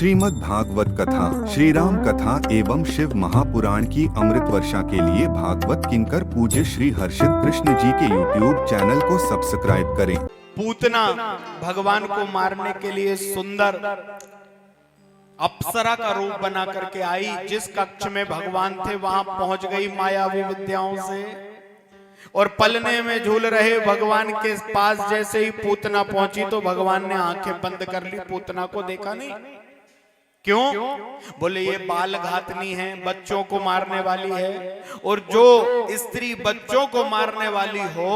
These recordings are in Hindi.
श्रीमद् भागवत कथा, श्री राम कथा एवं शिव महापुराण की अमृत वर्षा के लिए भागवत किंकर पूज्य श्री हर्षित कृष्ण जी के YouTube चैनल को सब्सक्राइब करें। पूतना भगवान को मारने के लिए सुंदर अप्सरा का रूप बना करके आई। जिस कक्ष में भगवान थे वहां पहुंच गई मायावी विद्याओं से, और पलने में झूल रहे भगवान के पास जैसे ही पूतना पहुंची तो भगवान ने आंखें बंद कर ली। पूतना को देखा नहीं। क्यों? बोले ये बाल घातनी है, बच्चों को मारने वाली है, और जो स्त्री बच्चों को मारने वाली हो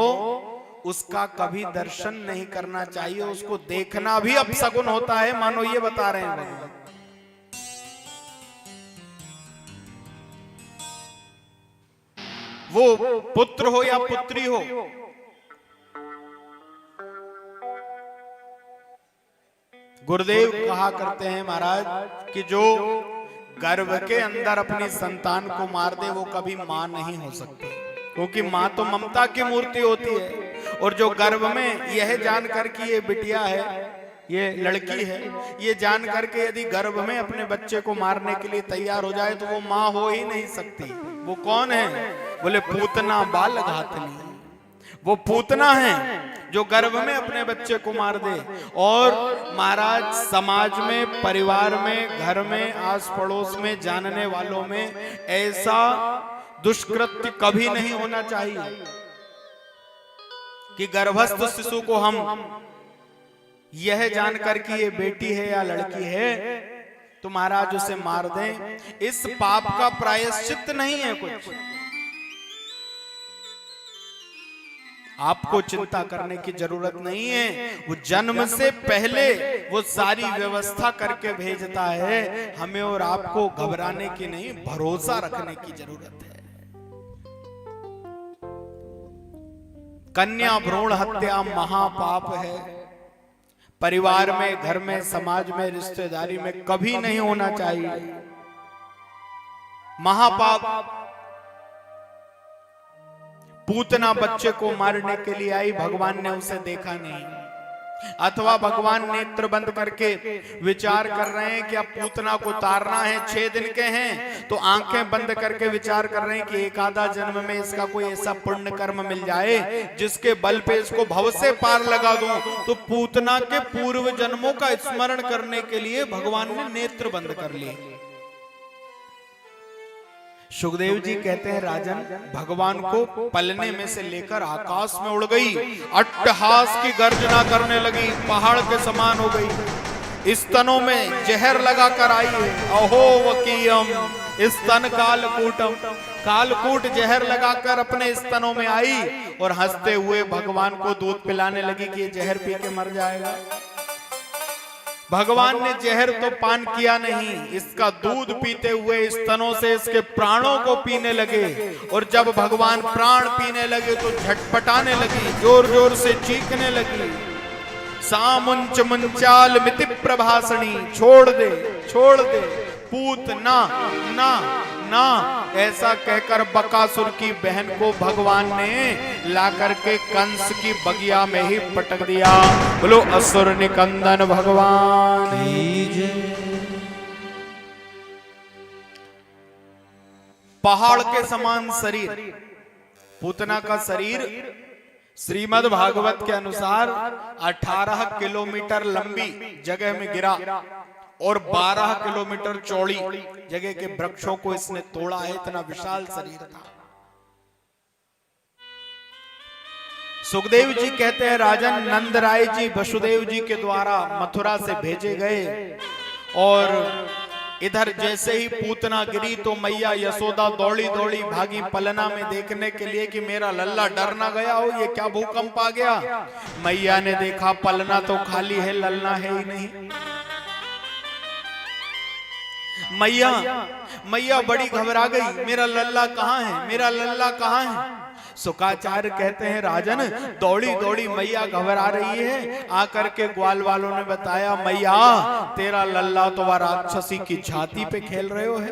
उसका कभी दर्शन नहीं करना चाहिए, उसको देखना भी अपशगुन होता है, मानो ये बता रहे हैं भगवान। वो पुत्र हो या पुत्री हो, गुरुदेव कहा करते हैं महाराज कि जो गर्भ के अंदर अपनी संतान को मार दे वो कभी मां नहीं हो सकती, क्योंकि मां तो ममता की मूर्ति होती है। और जो गर्भ में यह जानकर कि ये बिटिया है, ये लड़की है, ये जानकर के यदि गर्भ में अपने बच्चे को मारने के लिए तैयार हो जाए तो वो मां हो ही नहीं सकती। वो कौन है? बोले पूतना बाल घातनी। वो पूतना है जो गर्भ में अपने बच्चे को मार दे। और महाराज समाज में, परिवार में, घर में, आस पड़ोस में, जानने वालों में ऐसा दुष्कृत्य कभी नहीं होना चाहिए कि गर्भस्थ शिशु को हम यह जानकर कि ये बेटी है या लड़की है तो महाराज उसे मार दें। इस पाप का प्रायश्चित नहीं है कुछ। आपको चिंता करने की जरूरत नहीं है। वो जन्म से पहले वो सारी व्यवस्था करके भेजता है। हमें और आपको घबराने की नहीं, भरोसा रखने की जरूरत है। कन्या भ्रूण हत्या महापाप है। परिवार में, घर में, समाज में, रिश्तेदारी में कभी नहीं होना चाहिए। महापाप। पूतना बच्चे को मारने के लिए आई, भगवान ने उसे देखा नहीं, अथवा भगवान नेत्र बंद करके विचार कर रहे हैं कि अब पूतना को तारना है, 6 दिन के हैं, तो आंखें बंद करके विचार कर रहे हैं कि एक आधा जन्म में इसका कोई ऐसा पुण्य कर्म मिल जाए जिसके बल पे इसको भव से पार लगा दूं। तो पूतना के पूर्व जन्मों का स्मरण करने के लिए भगवान ने नेत्र बंद कर लिए। सुखदेव जी कहते हैं राजन, भगवान को पलने में से लेकर आकाश में उड़ गई, अट्टहास की गर्जना करने लगी, पहाड़ के समान हो गई। स्तनों में जहर लगा कर आई है। अहो वकीयम स्तन कालकूटम। कालकूट जहर लगाकर अपने स्तनों में आई और हंसते हुए भगवान को दूध पिलाने लगी कि ये जहर पी के मर जाएगा। भगवान ने जहर तो पान किया नहीं, इसका दूध पीते हुए स्तनों से इसके प्राणों को पीने लगे। और जब भगवान प्राण पीने लगे तो झटपटाने लगी, जोर जोर से चीखने लगी। सामुंच मुंचाल मिति प्रभासणी। छोड़ दे, छोड़ दे, पूत ना ना ना, ऐसा कहकर बकासुर की बहन को भगवान ने लाकर के कंस की बगिया में ही पटक दिया। बोलो असुर निकंदन भगवान। पहाड़ के समान शरीर, पूतना का शरीर श्रीमद् भागवत के अनुसार 18 किलोमीटर लंबी जगह में गिरा और 12 किलोमीटर चौड़ी जगह के वृक्षों को इसने तोड़ा है। इतना विशाल शरीर था। सुखदेव जी कहते हैं राजन, नंद राय जी वसुदेव जी के द्वारा मथुरा से भेजे गए, और इधर जैसे ही पूतना गिरी तो मैया यशोदा दौड़ी दौड़ी भागी पलना में देखने के लिए कि मेरा लल्ला डर ना गया हो, ये क्या भूकंप आ गया। मैया ने देखा पलना तो खाली है, लल्ला है ही नहीं। मैया बड़ी घबरा गई, मेरा लल्ला कहाँ है, मेरा लल्ला कहाँ है। सुकाचार्य कहते हैं राजन, दौड़ी दौड़ी मैया घबरा रही है। आकर के ग्वाल वालों ने बताया, मैया तेरा लल्ला तो वह राक्षसी की छाती पे खेल रहे हो है।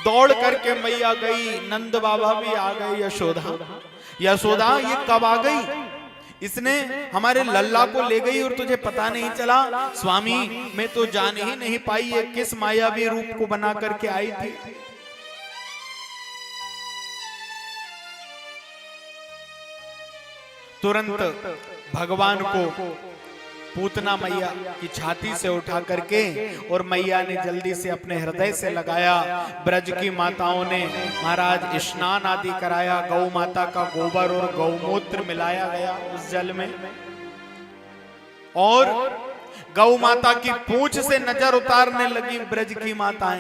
दौड़ करके मैया गई, नंद बाबा भी आ गए। यशोदा, यशोदा ये कब आ गई? इसने हमारे लल्ला को ले गई और तुझे पता नहीं चला। स्वामी मैं तो जान ही नहीं पाई ये किस मायावी रूप को बना करके आई थी। तुरंत भगवान को पूतना मैया की छाती से उठा करके और मैया ने जल्दी से अपने हृदय से लगाया। ब्रज की माताओं ने महाराज स्नान आदि कराया, गौ माता का गोबर और गौमूत्र मिलाया गया उस जल में, और गौ माता की पूंछ से नजर उतारने लगी ब्रज की माताएं।